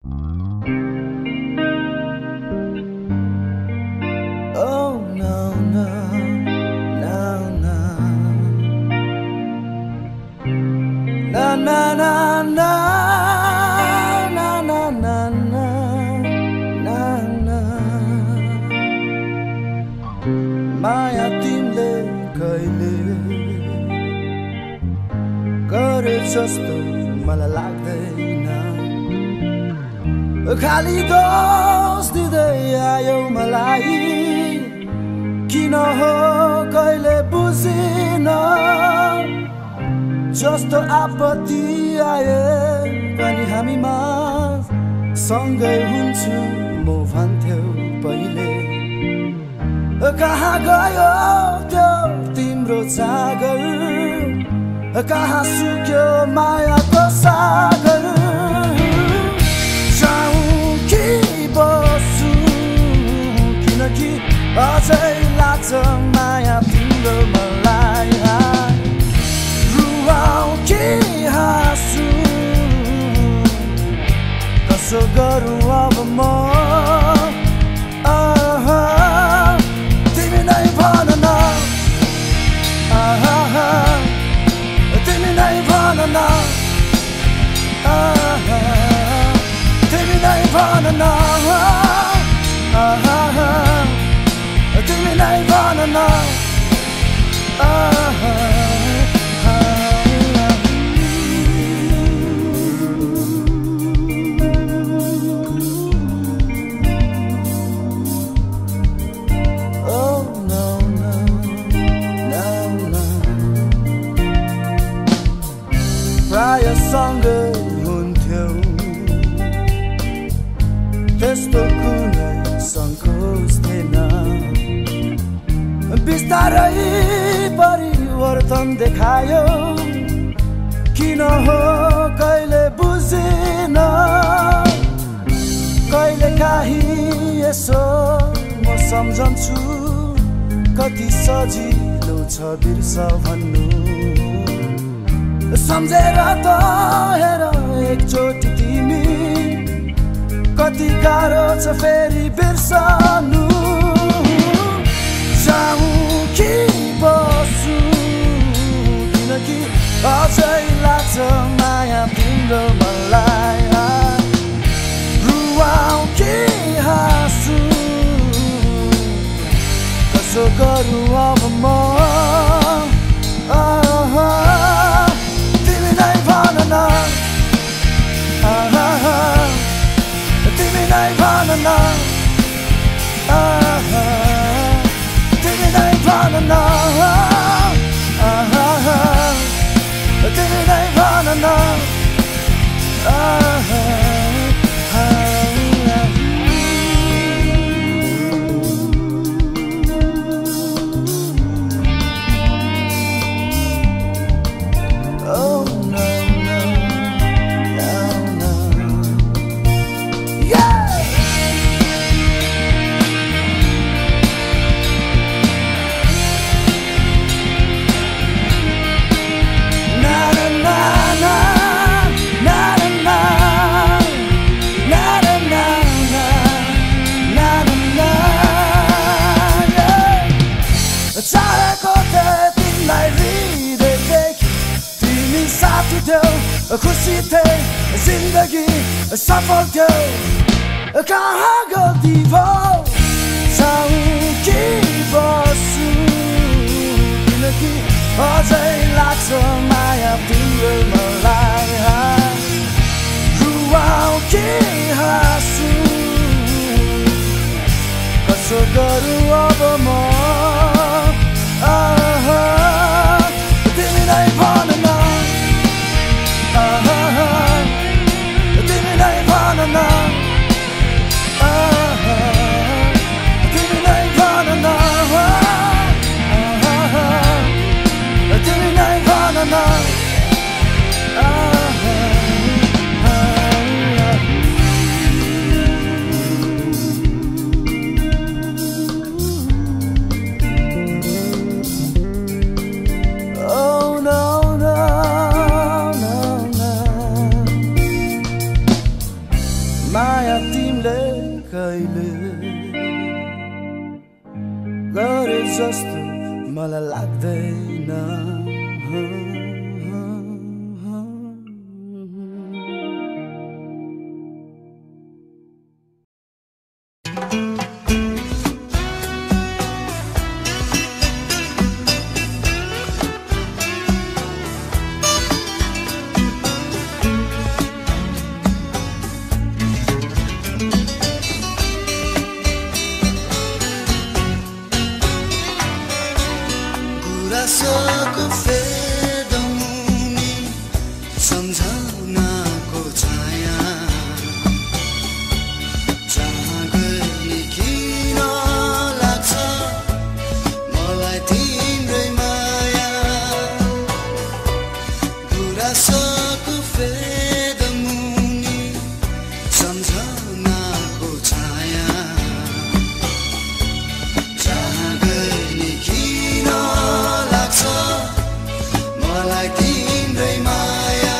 Oh no, no, no, no. Na na na na na na na na na. Maya तिमले कहिले गरे जस्तो मलाई लाग्दैन खाली दोष दिँदै आयो मलाई किन हो कहिले बुझिन जस्तो आपत्ति आए पनि हामीमा सँगै हुन्छु म भन्थ्यौ पहिले कहाँ गयो त्यो तिम्रो जागर कहाँ सुक्यो मायाको सागर जाऊँ कि बसु किनकि अझै लाग्छ माया तिम्रो मलाई रुवाऊ कि हाँसु कसो गरौँ अब म तिमी नै भन न तिमी नै भन न तिमी नै भन न तिमी नै भन न प्रायः सँगै हुन्थ्यौ त्यस्तो कुनै सङ्कोच थिएन बिस्तारै परिवर्तन देखायो किन हो कहिले बुझिन कहिले काहीँ यसो म सम्झन्छु कति सजिलो छ बिर्स भन्नु सम्झेर त हेर एकचोटि तिमी कति गाह्रो छ फेरि बिर्सनु जाऊँ कि बसु किनकि अझै लाग्छ माया तिम्रो मलाई रुवाऊ कि हाँसु कसो गरौँ अब म तिमी नै भन न तिमी नै भन न तिमी नै भन न तिमी नै भन न खुसी थिए जिन्दगी सफल थियो कहाँ गल्ती भयो जाऊँ कि बसु किनकि अझै लाग्छ माया तिम्रो मलाई रुवाऊ कि हाँसु कसो गरौँ अब म तिमी नै भन न तिमी नै भन न तिमी नै भन न तिमी नै भन न माया तिमीले कहिले गरे जस्तो मलाई लाग्दैन गुराँसको फेदमुनि सम्झनाको छाया जहाँ गए किन लाग्छ मलाई तिम्रै माया गुराँसको फेदमुनि सम्झनाको छाया जहाँ गए किन मलाई तिम्रै माया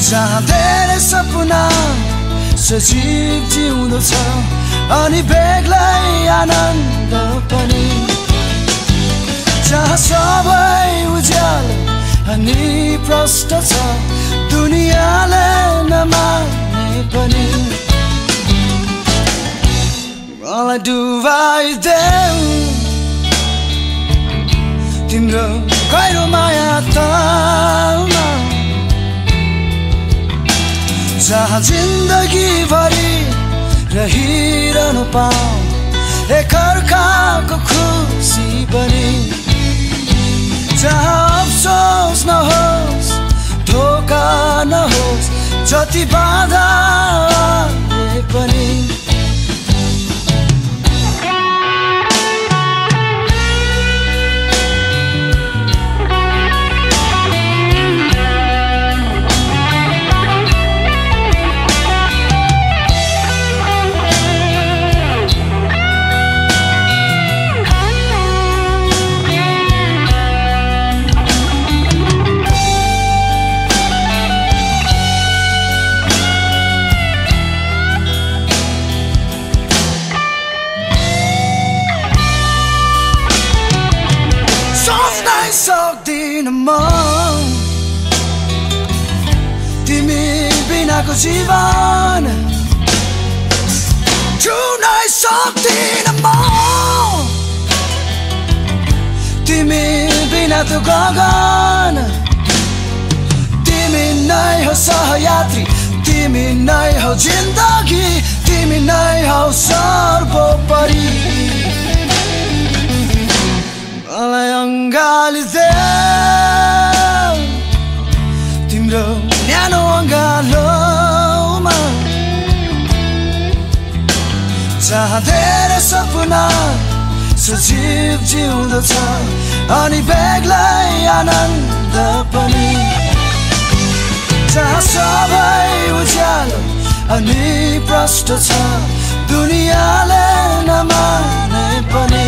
जहाँ धेरै सपना सजीव जिउँदो छ अनि बेग्लै आनन्द पनि जहाँ सबै उज्यालो अनि प्रष्ट छ दुनियाँले नमाने पनि मलाई डुबाइदेऊ तिम्रो गहिरो माया तालमा जहाँ जिन्दगी भरि रहिरहनु पाऊँ एकअर्काको खुसी बनी जहाँ अफसोस नहोस् धोका नहोस् जति बाधा आए पनि सक्दिन म तिमी बिनाको जीवन छुनै सक्दिन म तिमी बिना त गगन तिमी नै हो सहयात्री तिमी नै हो जिन्दगी तिमी नै हो सर्वोपरि मलाई अङ्गालिदेऊ तिम्रो न्यानो अङ्गालोमा जहाँ धेरै सपना सजीव जिउँदो छ अनि बेग्लै आनन्द पनि जहाँ सबै उज्यालो अनि प्रष्ट छ दुनियाँले नमाने पनि